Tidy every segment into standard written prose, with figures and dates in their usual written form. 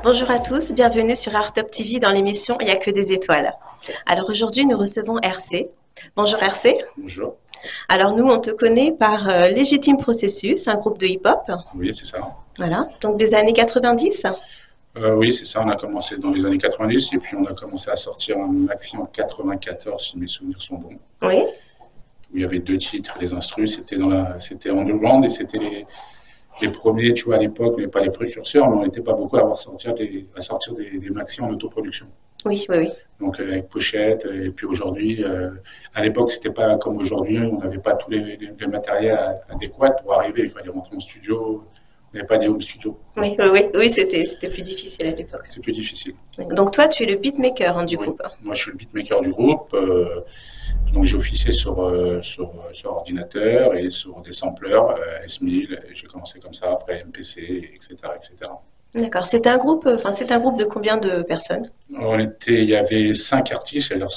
Bonjour à tous, bienvenue sur Art Top TV dans l'émission Il n'y a que des étoiles. Alors aujourd'hui, nous recevons RC. Bonjour RC. Bonjour. Alors nous, on te connaît par Légitime Processus, un groupe de hip-hop. Oui, c'est ça. Voilà, donc des années 90. Oui, c'est ça. On a commencé dans les années 90 et puis on a commencé à sortir un maxi en 94, si mes souvenirs sont bons. Oui. Où il y avait 2 titres, des instrus. C'était Underground et c'était les premiers, tu vois, à l'époque, mais pas les précurseurs, mais on n'était pas beaucoup à sortir des maxi en autoproduction. Oui, oui, oui. Donc avec pochette, et puis aujourd'hui, à l'époque, c'était pas comme aujourd'hui, on n'avait pas tous les matériels adéquats pour arriver. Il fallait rentrer en studio. On n'avait pas des home studios. Oui, oui, oui, oui, c'était plus difficile à l'époque. C'est plus difficile. Donc toi, tu es le beatmaker du groupe. Moi, je suis le beatmaker du groupe. Donc j'ai officié sur ordinateur et sur des sampleurs S1000. J'ai commencé comme ça, après MPC, etc., etc. D'accord. C'est un groupe de combien de personnes? Il y avait 5 artistes, alors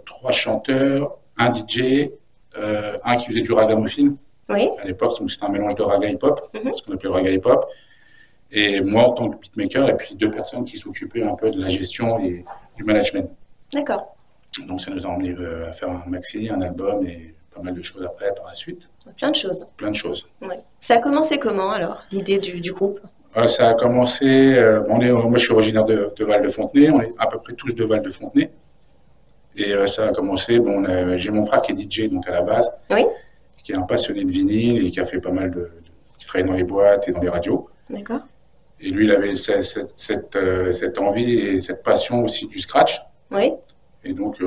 3 chanteurs, un DJ, un qui faisait du ragamuffin. Oui. À l'époque, donc c'était un mélange de raga hip-hop, ce qu'on appelait le raga hip-hop. Et moi, en tant que beatmaker, et puis 2 personnes qui s'occupaient un peu de la gestion et du management. D'accord. Donc ça nous a emmené à faire un maxi, un album et pas mal de choses après par la suite. Plein de choses. Plein de choses. Oui. Ça a commencé comment alors, l'idée du groupe? Ça a commencé, moi je suis originaire de Val-de-Fontenay, on est à peu près tous de Val-de-Fontenay. Et ça a commencé, j'ai mon frère qui est DJ donc à la base, Oui. qui est un passionné de vinyle et qui a fait pas mal qui travaille dans les boîtes et dans les radios. D'accord. Et lui, il avait cette envie et cette passion aussi du scratch. Oui. Et donc,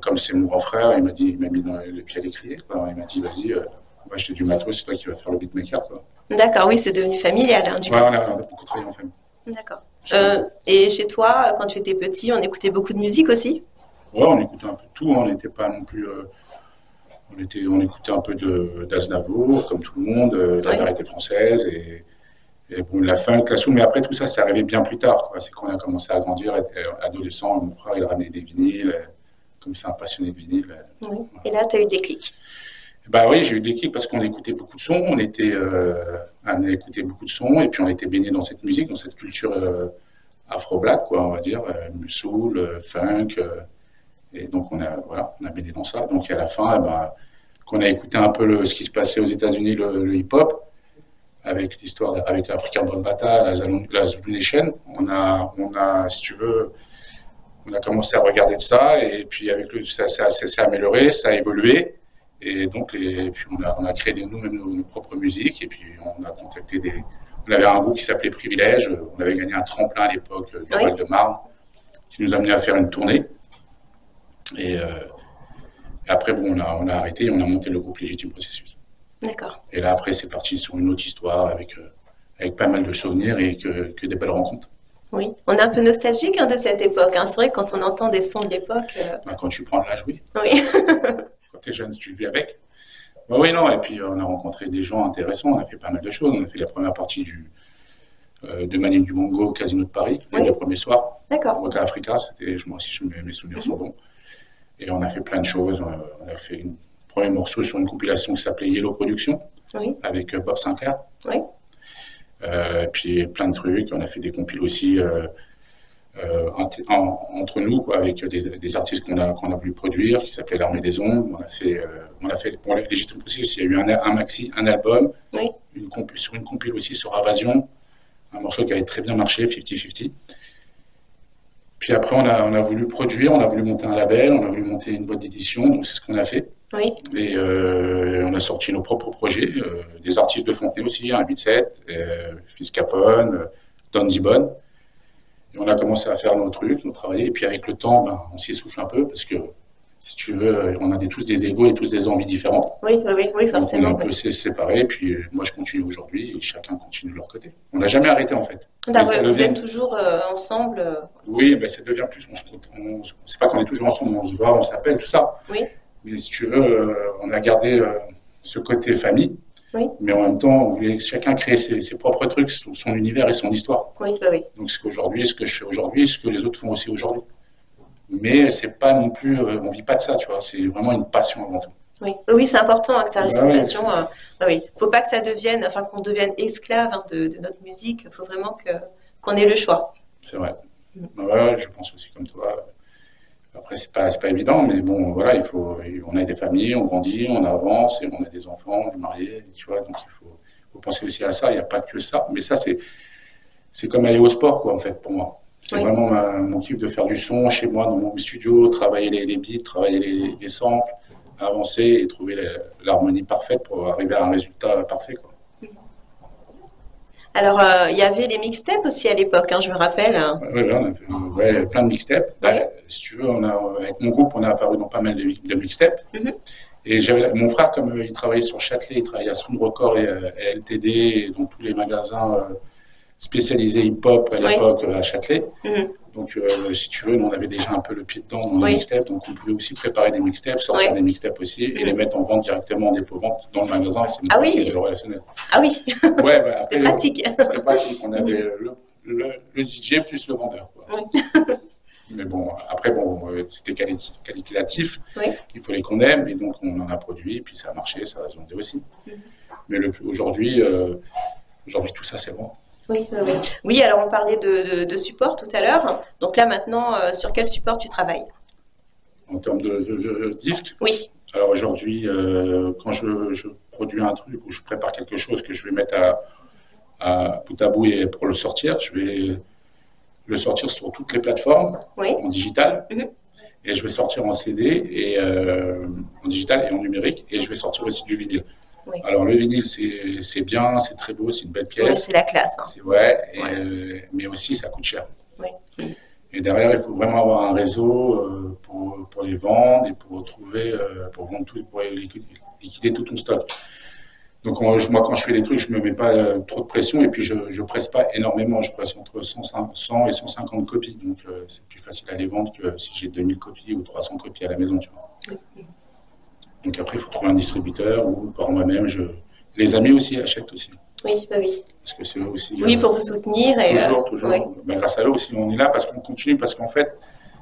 comme c'est mon grand frère, il m'a mis dans le pied à l'étrier. Il m'a dit, vas-y, on va acheter du matos, c'est toi qui vas faire le beatmaker. Quoi. D'accord, oui, c'est devenu familial. Hein, du coup. On a beaucoup travaillé en famille. D'accord. Et chez toi, quand tu étais petit, on écoutait beaucoup de musique aussi? Ouais, on écoutait un peu de tout. On n'était pas non plus. On écoutait un peu d'Aznavour, comme tout le monde, de la variété française et bon, la funk, la soul. Mais après, tout ça, c'est arrivé bien plus tard. C'est quand on a commencé à grandir, adolescent, mon frère, il ramenait des vinyles, comme c'est un passionné de vinyle. Oui. Voilà. Et là, tu as eu des clics? Bah oui, j'ai eu des clics parce qu'on écoutait beaucoup de sons, on a écouté beaucoup de sons et puis on était baigné dans cette musique, dans cette culture afro-black, quoi, on va dire, soul, funk, et donc on a baigné dans ça. Donc à la fin, quand on a écouté un peu ce qui se passait aux États-Unis, le hip-hop, avec l'African Bambaataa, la Zulu Nation, on a, si tu veux, on a commencé à regarder de ça et puis ça s'est amélioré, ça a évolué. Et donc, puis on a créé nous-mêmes nos propres musiques. Et puis, on a contacté on avait un groupe qui s'appelait Privilège. On avait gagné un tremplin à l'époque du Val-de-Marne, qui nous a amené à faire une tournée. Et après, on a arrêté et on a monté le groupe Légitime Processus. D'accord. Et là, après, c'est parti sur une autre histoire avec pas mal de souvenirs et que des belles rencontres. Oui, on est un peu nostalgique de cette époque. Hein. C'est vrai que quand on entend des sons de l'époque. Quand tu prends de l'âge, oui. Oui. Quand tu es jeune, tu vis avec. Oui, non, et puis on a rencontré des gens intéressants, on a fait pas mal de choses. On a fait la première partie de Manu Dibango au Casino de Paris, le premier soir. D'accord. Au Waka Africa, mes souvenirs sont bons. Et on a fait plein de choses. On a fait un premier morceau sur une compilation qui s'appelait Yellow Production, avec Bob Sinclair. Oui. Puis plein de trucs. On a fait des compiles aussi entre nous, quoi, avec des artistes qu'on a voulu produire, qui s'appelait L'Armée des Ombres. On a fait pour Légitime Processus, il y a eu un maxi, un album, sur une compile aussi sur Invasion, un morceau qui avait très bien marché, 50-50. Puis après, on a voulu produire, on a voulu monter un label, on a voulu monter une boîte d'édition, donc c'est ce qu'on a fait. Oui. Et on a sorti nos propres projets, des artistes de Fontenay aussi, un 8-7, Fils Capone, Don Dibon. Et on a commencé à faire nos trucs, nos travailler. Et puis avec le temps, on s'essouffle un peu parce que, si tu veux, on a tous des égos et tous des envies différentes. Oui, forcément. Donc on est un peu séparés. Puis moi, je continue aujourd'hui et chacun continue de leur côté. On n'a jamais arrêté en fait. Vous êtes toujours ensemble Oui, ça devient plus. C'est pas qu'on est toujours ensemble, on se voit, on s'appelle, tout ça. Oui. Mais si tu veux, on a gardé ce côté famille. Oui. Mais en même temps, on voulait chacun créer ses propres trucs, son univers et son histoire. Oui. Donc ce que je fais aujourd'hui, ce que les autres font aussi aujourd'hui. Mais c'est pas non plus, on vit pas de ça, tu vois. C'est vraiment une passion avant tout. Oui, c'est important que ça reste une passion. Faut pas que ça devienne, qu'on devienne esclave de notre musique. Il faut vraiment qu'on ait le choix. c'est vrai. Ouais, je pense aussi comme toi. Après, c'est pas évident, mais bon, voilà, on a des familles, on grandit, on avance, et on a des enfants, on est mariés, tu vois, donc faut penser aussi à ça. Il n'y a pas que ça, mais ça, c'est comme aller au sport, quoi, en fait, pour moi. C'est Oui. vraiment mon kiff de faire du son chez moi, dans mon studio, travailler les beats, travailler les samples, avancer et trouver l'harmonie parfaite pour arriver à un résultat parfait, quoi. Alors, il y avait les mixtapes aussi à l'époque, hein, je me rappelle. Ouais, ouais, on a fait, ouais, plein de mixtapes. Bah, Oui. si tu veux, avec mon groupe, on a apparu dans pas mal de mixtapes. Mhm. Et j'avais mon frère, comme il travaillait sur Châtelet, il travaillait à Sound Record et LTD, et donc tous les magasins spécialisés hip-hop à Oui. l'époque à Châtelet. Mhm. Donc, si tu veux, nous, on avait déjà un peu le pied dedans dans les Oui. mixtapes, donc on pouvait aussi préparer des mixtapes, sortir Oui. des mixtapes aussi, et les mettre en vente directement en dépôt-vente dans le magasin, et c'est Ah moi qui oui. faisais le relationnel. Ah oui, Ouais, bah, après, c'était pratique. c'était pratique, on avait le DJ plus le vendeur, quoi. Oui. Mais bon, après, bon, c'était qualitatif, Oui. il fallait qu'on aime, et donc on en a produit, et puis ça a marché, ça a vendé aussi. Mais aujourd'hui, tout ça, c'est bon. Oui, oui, oui. Oui, alors on parlait de support tout à l'heure. Donc là maintenant, sur quel support tu travailles? En termes de disques, Oui. alors aujourd'hui, quand je produis un truc ou je prépare quelque chose que je vais mettre à bout à bout et pour le sortir, je vais le sortir sur toutes les plateformes Oui. en digital. Mhm. Et je vais sortir en CD et en digital et en numérique, et je vais sortir aussi du vinyle. Oui. Alors le vinyle, c'est bien, c'est très beau, c'est une belle Oui, pièce, c'est la classe, hein. ouais, Ouais. mais aussi ça coûte cher. Oui. Et derrière, il faut vraiment avoir un réseau pour les vendre et pour trouver, pour vendre tout, pour liquider tout ton stock. Donc moi, quand je fais des trucs, je me mets pas trop de pression, et puis je presse pas énormément. Je presse entre 100 et 150 copies. Donc c'est plus facile à les vendre que si j'ai 2000 copies ou 300 copies à la maison, tu vois. Donc après, il faut trouver un distributeur, ou par moi-même, les amis aussi achètent aussi. Oui, bah oui. Parce que c'est eux aussi. Oui, pour vous soutenir. Et, Toujours. oui. Ben, grâce à eux aussi, on est là parce qu'on continue, parce qu'en fait,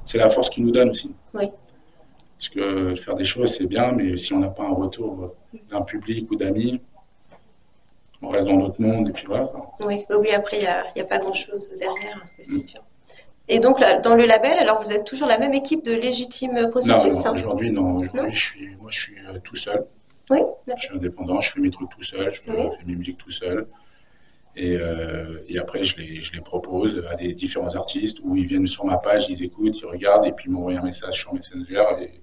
c'est la force qui nous donne aussi. Oui. Parce que faire des choses, c'est bien, mais si on n'a pas un retour d'un public ou d'amis, on reste dans notre monde, et puis voilà, quoi. Oui, oui, après, il y a pas grand-chose derrière, c'est sûr. Et donc, là, dans le label, alors vous êtes toujours la même équipe de Légitime Processus? Non, aujourd'hui, non. Aujourd'hui, Non. je suis tout seul. Oui, Je d'accord. suis indépendant, je fais mes trucs tout seul, je fais Oui. mes musiques tout seul. Et après, je les propose à des différents artistes, où ils viennent sur ma page, ils écoutent, ils regardent, et puis ils m'envoient un message sur Messenger. Et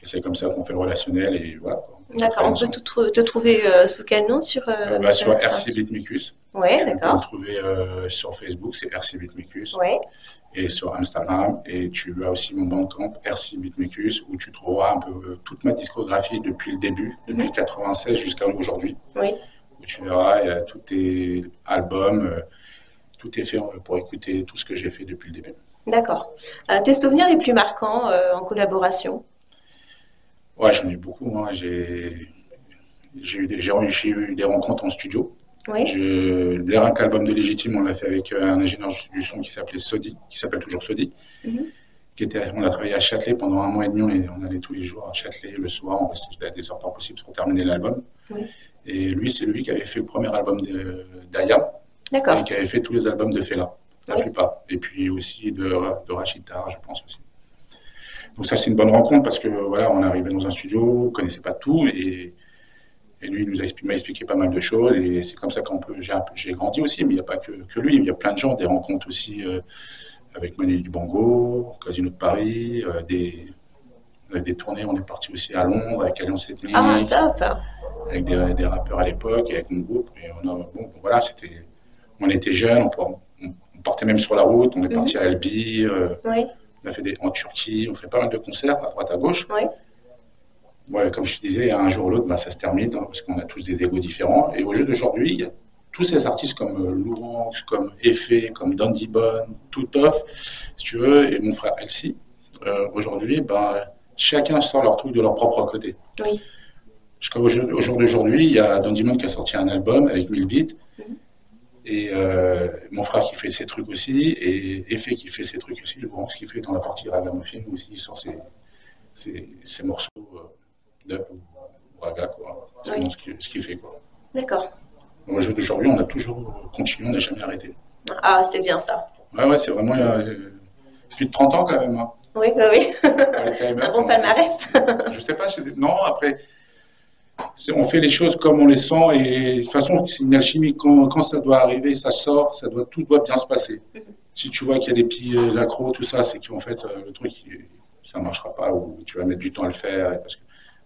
c'est comme ça qu'on fait le relationnel, et voilà, quoi. D'accord, on peut te trouver sous quel nom sur Sur Messenger? RC Beatmicus. Oui, Tu peux me d'accord. trouver sur Facebook, c'est RC Beatmicus. Oui, Et sur Instagram, et tu as aussi mon bandcamp RC Beatmicus, où tu trouveras un peu toute ma discographie depuis le début, depuis 96 jusqu'à aujourd'hui, oui. où tu verras tous tes albums, tout est fait pour écouter tout ce que j'ai fait depuis le début. D'accord. Tes souvenirs les plus marquants en collaboration? Ouais, j'en ai beaucoup, hein. J'ai eu des rencontres en studio. Oui, Rien que l'album de Légitime, on l'a fait avec un ingénieur du son qui s'appelait Sodi, qui s'appelle toujours Sodi. Mhm. On a travaillé à Châtelet pendant 1 mois et demi, et on allait tous les jours à Châtelet le soir, on restait à des heures pas possibles pour terminer l'album. Oui. Et lui, c'est lui qui avait fait le premier album d'Ayam, d'accord. et qui avait fait tous les albums de Fela, la Oui. plupart. Et puis aussi de Rachid Taha, je pense aussi. Donc ça, c'est une bonne rencontre, parce que voilà, on est arrivé dans un studio, on ne connaissait pas tout, et lui, m'a expliqué pas mal de choses, et c'est comme ça j'ai grandi aussi, mais il n'y a pas que lui, il y a plein de gens, des rencontres aussi avec Manu Dibango, Casino de Paris, des tournées, on est parti aussi à Londres avec Alliance Ethnique, Ah, top. avec des rappeurs à l'époque, et avec mon groupe, et voilà, on était jeunes, on partait même sur la route, on est parti à Albi, Oui, on a fait en Turquie, on fait pas mal de concerts à droite à gauche. oui. Ouais, comme je te disais, un jour ou l'autre, ça se termine, hein, parce qu'on a tous des égos différents. Et au jeu d'aujourd'hui, il y a tous ces artistes comme Louranx, comme Effet, comme Dandy Bone, Toutoff, si tu veux, et mon frère Elsie. Aujourd'hui, chacun sort leur truc de leur propre côté. Oui. Au jour d'aujourd'hui, il y a Dandy Bone qui a sorti un album avec 1000 beats, et mon frère qui fait ses trucs aussi, et Effet qui fait ses trucs aussi, Louranx qui fait dans la partie ragamuffin aussi, il sort ses morceaux. Dub ou raga, quoi. C'est Oui. ce qu'il fait, quoi. D'accord. Au jeu d'aujourd'hui, on a toujours continué, on n'a jamais arrêté. Ah, c'est bien ça. Ouais, ouais, c'est vraiment plus de 30 ans quand même. Hein. Oui, oui, oui. Pour les Un timers, bon palmarès. je sais pas, non, après, on fait les choses comme on les sent et de toute façon, c'est une alchimie. Quand ça doit arriver, ça sort, tout doit bien se passer. Si tu vois qu'il y a des petits accros, tout ça, c'est qu'en fait, le truc, ça ne marchera pas ou tu vas mettre du temps à le faire.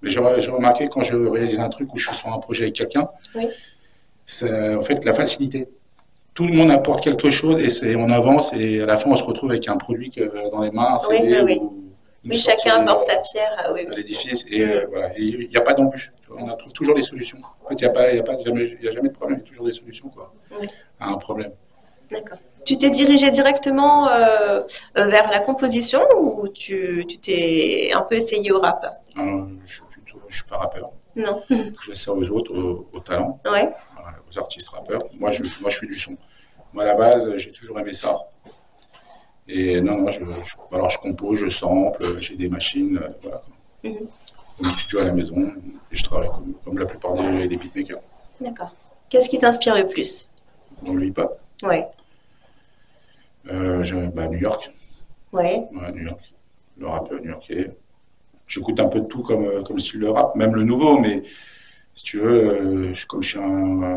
Mais j'ai remarqué quand je réalise un truc ou je suis sur un projet avec quelqu'un, Oui, c'est en fait la facilité. Tout le monde apporte quelque chose et on avance et à la fin, on se retrouve avec un produit dans les mains, un oui, oui, CD oui. ou une Oui, sortie chacun apporte sa pierre. Oui, à oui. l'édifice et voilà. Il n'y a pas d'embûche. On trouve toujours des solutions. En fait, il y a jamais de problème, il y a toujours des solutions quoi, Oui, à un problème. d'accord. Tu t'es dirigé directement vers la composition ou tu t'es un peu essayé au rap? Je suis pas rappeur. Non. Je laisse ça aux autres, aux talents, Ouais. aux artistes rappeurs. Moi, je suis du son. Moi, à la base, j'ai toujours aimé ça. Et non, non, alors je compose, je sample, j'ai des machines, voilà. Mhm. Mon studio à la maison, et je travaille comme la plupart des beatmakers. D'accord. Qu'est-ce qui t'inspire le plus? Dans le hip-hop, Ouais. New York, Ouais. ouais, New York, le rap new-yorkais. J'écoute un peu de tout comme style de rap, même le nouveau, mais si tu veux, comme je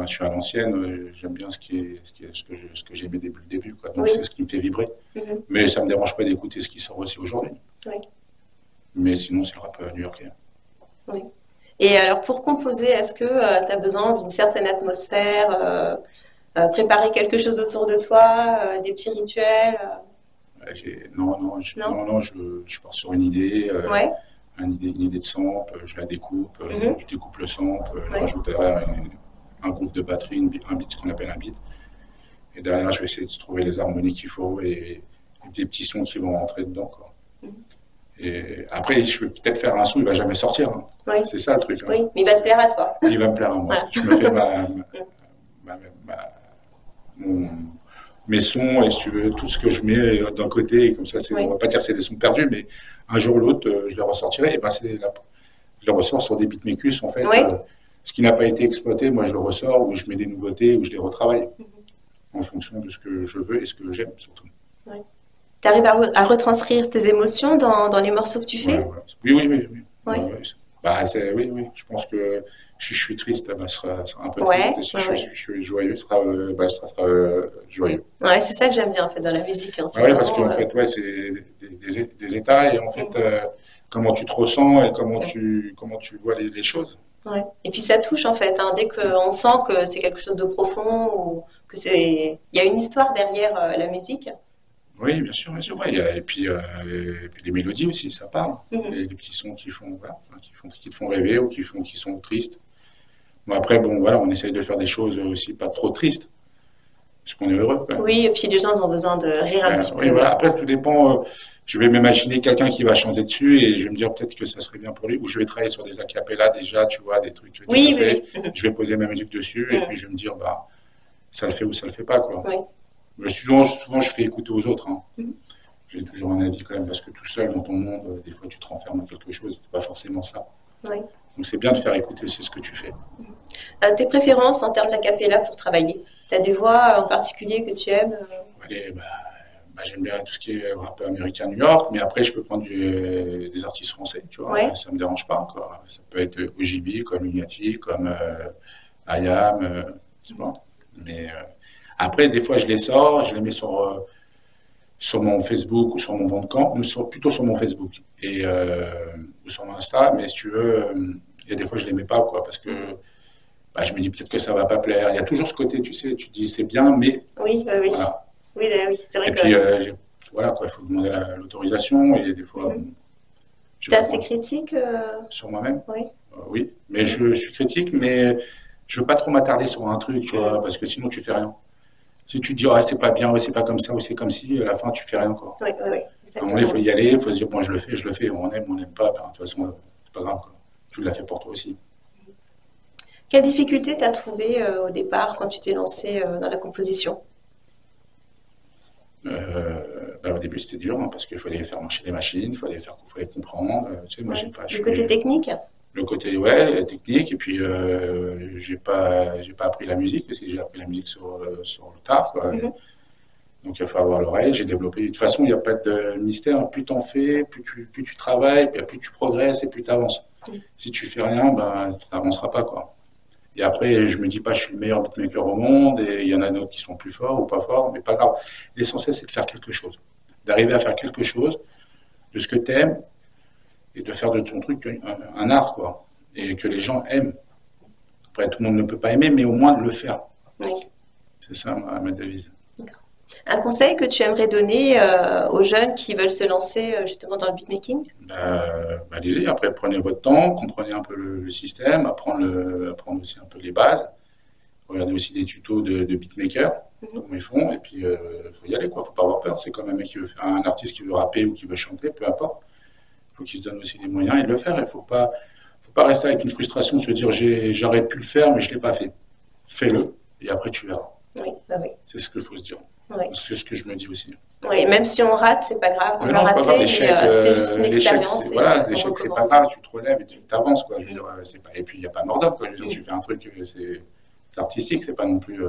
suis à l'ancienne, j'aime bien ce que j'aimais dès le début, quoi. Donc Oui. c'est ce qui me fait vibrer. Mhm. Mais ça me dérange pas d'écouter ce qui sort aussi aujourd'hui. Ouais. Mais sinon, c'est le rap new-yorkais. Oui. Et alors, pour composer, est-ce que tu as besoin d'une certaine atmosphère, préparer quelque chose autour de toi, des petits rituels? Non, non, Non? non, je pars sur une idée, Ouais. une idée de sample, je la découpe, Mhm. je découpe le sample, je Ouais. rajoute derrière un groupe de batterie, un beat, ce qu'on appelle un beat. Et derrière, je vais essayer de trouver les harmonies qu'il faut et des petits sons qui vont rentrer dedans, quoi. Mhm. Et après, je vais peut-être faire un son, il va jamais sortir. Hein. Oui. C'est ça le truc. Hein. Oui, mais il va te plaire à toi. Il va me plaire à moi. Voilà. Je me fais ma- ma- mon- mes sons et si tu veux, tout ce que je mets d'un côté, et comme ça, Oui. on va pas dire que c'est des sons perdus, mais un jour ou l'autre, je les ressortirai. Et ben, je les ressors sur des beatmakus, en fait. Oui. Ce qui n'a pas été exploité, moi, je le ressors, ou je mets des nouveautés, ou je les retravaille en fonction de ce que je veux et ce que j'aime, surtout. Oui. Tu arrives à retranscrire tes émotions dans les morceaux que tu fais? Ouais, ouais. Oui, oui, oui. Oui. Oui. Ouais, ouais. Oui, oui. Je pense que si je suis triste, ben, ce sera un peu Ouais, triste. Et si ouais, je suis joyeux, ce sera joyeux. ouais, c'est ça que j'aime bien en fait dans la musique. Hein. C'est Ouais, parce vraiment, qu'en fait, ouais, c'est des états et en fait, comment tu te ressens et comment tu vois les choses. ouais. Et puis ça touche en fait. Hein. Dès qu'on sent que c'est quelque chose de profond ou que il y a une histoire derrière la musique. Oui, bien sûr, bien sûr. Ouais, et puis les mélodies aussi, ça parle. Mhm. Et les petits sons qui font, voilà, qui te font rêver ou qui sont tristes. Bon, après, bon, voilà, on essaye de faire des choses aussi pas trop tristes, parce qu'on est heureux. Quoi. Oui, et puis les gens ils ont besoin de rire un petit Oui, peu. voilà. Après, tout dépend. Je vais m'imaginer quelqu'un qui va chanter dessus et je vais me dire peut-être que ça serait bien pour lui. Ou je vais travailler sur des acapellas déjà, tu vois, des trucs Oui, développés. oui, oui. Je vais poser ma musique dessus et puis je vais me dire, bah, ça le fait ou ça le fait pas, quoi. Oui. Mais souvent, je fais écouter aux autres. Hein. Mhm. J'ai toujours un avis quand même parce que tout seul dans ton monde, des fois, tu te renfermes dans quelque chose. C'est pas forcément ça. Oui. Donc, c'est bien de faire écouter aussi ce que tu fais. Tes préférences en termes d'acapella pour travailler? Tu as des voix en particulier que tu aimes? Allez, j'aime bien tout ce qui est rap américain New York, mais après, je peux prendre des artistes français, tu vois. Ouais. Ça me dérange pas, quoi. Ça peut être OGB, comme Lunatic, comme IAM, tu vois. Mais après, des fois, je les sors, je les mets sur mon Facebook ou sur mon Bandcamp, plutôt sur mon Facebook ou sur mon Insta, mais si tu veux, il y a des fois, je les mets pas, quoi, parce que je me dis peut-être que ça va pas plaire. Il y a toujours ce côté, tu sais, tu te dis c'est bien, mais Oui, oui, oui. voilà. Oui, oui, c'est vrai Et que puis, voilà, quoi, il faut demander l'autorisation et des fois, je tu es vais assez prendre critique. sur moi-même. Oui. Oui, mais je suis critique, mais je veux pas trop m'attarder sur un truc, tu vois, parce que sinon tu fais rien. Si tu te dis, ah, c'est pas bien, ouais, c'est pas comme ça, ou c'est comme si, à la fin, tu fais rien, quoi. Oui, oui, oui, À un moment donné, il faut exactement. y aller, il faut se dire, bon, je le fais, on n'aime pas, ben, de toute façon, c'est pas grave, quoi. Tu l'as fait pour toi aussi. Quelle difficulté t'as trouvé au départ quand tu t'es lancé dans la composition? Au début, c'était dur, hein, parce qu'il fallait faire marcher les machines, il fallait comprendre. Tu sais, moi, j'ai Ouais. pas, je Le côté suis, technique? le côté ouais technique et puis j'ai pas appris la musique parce que j'ai appris la musique sur le tard quoi. Mhm. Donc il faut avoir l'oreille. J'ai développé. De toute façon, il n'y a pas de mystère. Plus t'en fais, plus tu travailles, plus tu progresses et plus tu avances. Si tu fais rien, ben, tu n'avanceras pas, quoi. Et après, je me dis pas, je suis le meilleur beatmaker au monde, et il y en a d'autres qui sont plus forts ou pas forts, mais pas grave. L'essentiel, c'est de faire quelque chose. D'arriver à faire quelque chose de ce que tu aimes, et de faire de ton truc un art, quoi. Et que les gens aiment. Après, tout le monde ne peut pas aimer, mais au moins de le faire. Oui. C'est ça ma devise. Un conseil que tu aimerais donner aux jeunes qui veulent se lancer justement dans le beatmaking? Allez-y, après prenez votre temps, comprenez un peu le système, apprendre aussi un peu les bases, regardez aussi des tutos de beatmakers, comment ils font, et puis faut y aller, quoi. Faut pas avoir peur. C'est comme un mec qui veut faire, un artiste qui veut rapper ou qui veut chanter, peu importe. Il faut qu'il se donne aussi les moyens et de le faire. Il faut pas rester avec une frustration, se dire j'aurais pu le faire mais je l'ai pas fait. Fais-le et après tu verras. Oui, bah oui. C'est ce qu'il faut se dire. Oui. C'est ce que je me dis aussi. Oui, même si on rate, c'est pas grave. On a raté, mais c'est juste une expérience. Voilà, l'échec, c'est pas grave, tu te relèves et tu t'avances, quoi. Je veux dire, c'est pas, et puis il n'y a pas mort d'homme, quoi. Je veux dire, tu fais un truc, c'est artistique, c'est pas non plus,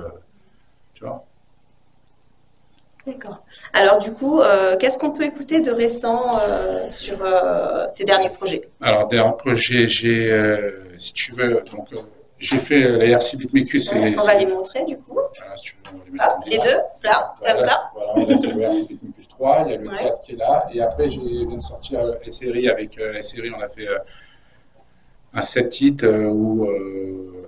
tu vois. D'accord. Alors du coup, qu'est-ce qu'on peut écouter de récent sur tes derniers projets? Alors, dernier projet, si tu veux, donc j'ai fait la RC Beatmaker. On va les montrer du coup. Voilà, si tu veux, on va les mettre Les deux, là, voilà, comme ça. Voilà, là, c'est le RC Beatmaker 3, il y a le 4 qui est là, et après, je viens de sortir SRI avec SRI, on a fait un set titre ou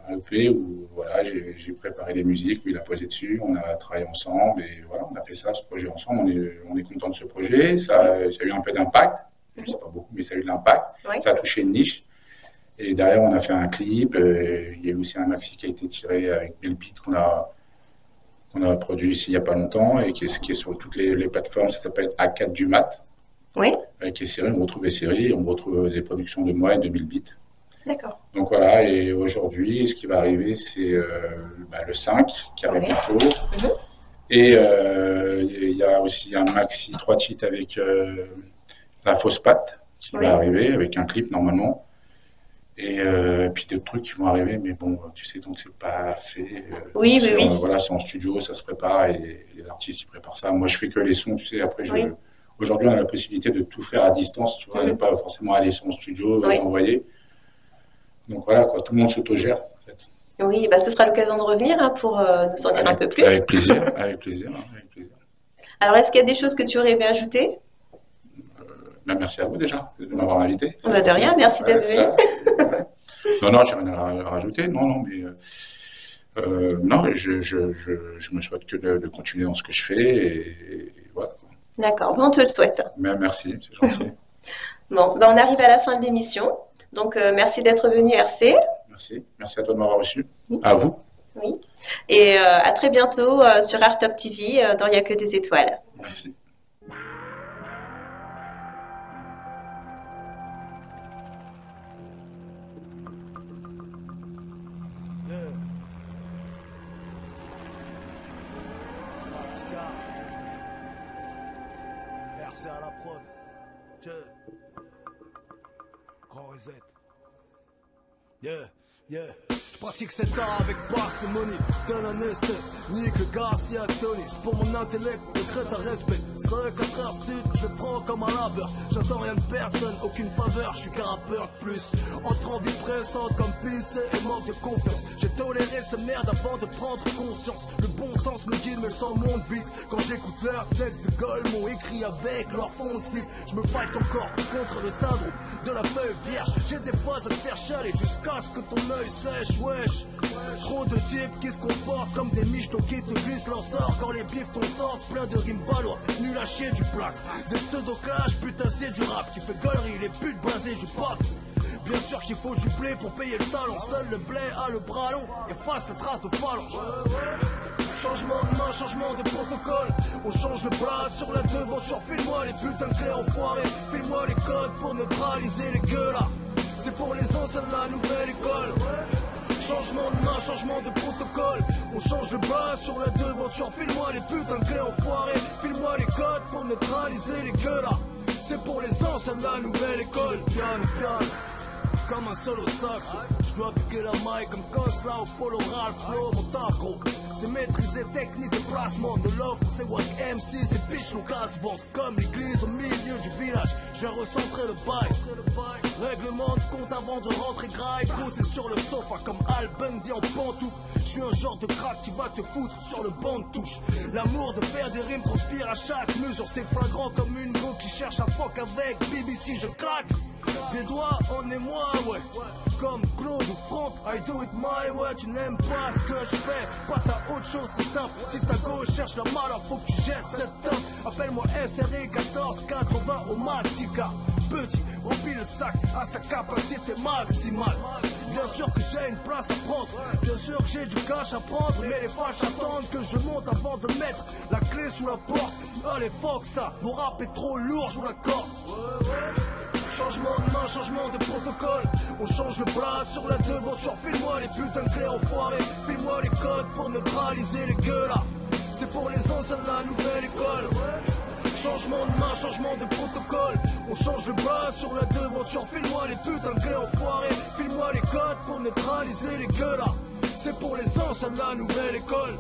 un EP où voilà, j'ai préparé les musiques, où il a posé dessus, on a travaillé ensemble et voilà, on a fait ça, ce projet ensemble, on est content de ce projet, ça a eu un peu d'impact, je ne sais pas beaucoup, mais ça a eu de l'impact, ça a touché une niche. Et derrière, on a fait un clip, il y a eu aussi un maxi qui a été tiré avec Belbeat qu'on a produit ici il n'y a pas longtemps et qui est sur toutes les plateformes, ça s'appelle A4 du Mat. Oui. Avec les séries, on retrouve les séries, on retrouve des productions de moi et de Belbeat. D'accord. Donc voilà, et aujourd'hui, ce qui va arriver, c'est le 5 qui arrive bientôt. Et il y a aussi un maxi 3 titres avec la fausse patte qui va arriver, avec un clip normalement. Et puis d'autres trucs qui vont arriver, mais bon, tu sais, donc c'est pas fait. Oui. Voilà, c'est en studio, ça se prépare et les artistes ils préparent ça. Moi, je fais que les sons, tu sais. Après, aujourd'hui, on a la possibilité de tout faire à distance, tu vois, ne pas forcément aller en studio et envoyer. Donc voilà, quoi, tout le monde s'autogère. En fait. Oui, bah, ce sera l'occasion de revenir pour nous en dire un peu plus. Avec plaisir, avec plaisir. Alors, est-ce qu'il y a des choses que tu aurais aimé ajouter? Merci à vous déjà de m'avoir invité. De rien, merci d'être venu. Non, j'ai rien à rajouter. Non, mais non, je me souhaite que de continuer dans ce que je fais et voilà. D'accord, on te le souhaite. Merci, c'est gentil. Bon, on arrive à la fin de l'émission. Donc, merci d'être venu, RC. Merci à toi de m'avoir reçu. À vous. Oui. Et à très bientôt sur Arttop TV dans Il n'y a que des étoiles. Merci. RC à la prod. Grand reset. Yeah. Je pratique cet art avec parcimonie. Donne un esthète, nique le Garcia Tony. C'est pour mon intellect, le crête à respect. 5-4 heures sud, je le prends comme un labeur. J'attends rien de personne, aucune faveur, je suis qu'un rappeur de plus. Entre en vie pressante comme pisse et manque de confiance. J'ai toléré ces merdes avant de prendre conscience. Le bon sens me guide, mais le sang monte vite. Quand j'écoute leurs textes de gueule, m'ont écrit avec leur fond de slip. Je me fight encore contre le syndrome de la feuille vierge. J'ai des fois à te faire chialer jusqu'à ce que ton œil sèche. Wesh, trop de types qui se comportent comme des michetons qui te glissent leur sort. Quand les bifs t'en sortent plein de rimes balois, nul à chier du plâtre. Des pseudo-clash, putain c'est du rap qui fait gaulerie, les putes blasées du paf. Bien sûr qu'il faut du blé pour payer le talent. Seul le blé a le bras long, efface les traces de phalange. Changement de main, changement de protocole. On change le bras sur la devanture. File-moi les putains de clés enfoirés. File-moi les codes pour neutraliser les gueules là. C'est pour les anciens de la nouvelle école. Changement de main, changement de protocole. On change le bras sur la devanture. File-moi les putains de clés enfoirés. File-moi les codes pour neutraliser les gueules là. C'est pour les anciens de la nouvelle école. Piano. comme un solo de saxo. Je dois piquer la maille comme Cosla au Polo Ralph Flow, mon taf gros. C'est maîtriser technique de placement de l'offre pour ces wack MC, ces bitches l'ont casse-ventre. Comme l'église au milieu du village, je vais recentrer le bail. Règlement de compte avant de rentrer graille, posé sur le sofa comme Al Bundy en pantoufle. Je suis un genre de crack qui va te foutre sur le banc de touche. L'amour de faire des rimes transpire à chaque mesure. C'est flagrant comme une go qui cherche à fuck avec BBC, je claque. Des doigts en émoi, ouais. Comme Claude ou Franck, I do it my way. Tu n'aimes pas ce que je fais, passe à autre chose, c'est simple. Si ta gauche cherche la malheur, faut que tu jettes cette top. Appelle-moi SRE 1480 au Matica. Petit, remplis le sac à sa capacité maximale. Bien sûr que j'ai une place à prendre, bien sûr que j'ai du cash à prendre, mais les fâches attendent que je monte avant de mettre la clé sous la porte. Allez fuck ça, mon rap est trop lourd, je vous l'accorde. Changement de main, changement de protocole. On change le bras sur la devanture. File-moi les putains de clés enfoirées. File-moi les codes pour neutraliser les gueules là. C'est pour les anciens de la nouvelle école. Changement de main, changement de protocole. On change le bras sur la devanture. File-moi les putains de clés enfoirées. File-moi les codes pour neutraliser les gueules là. C'est pour les anciens de la nouvelle école.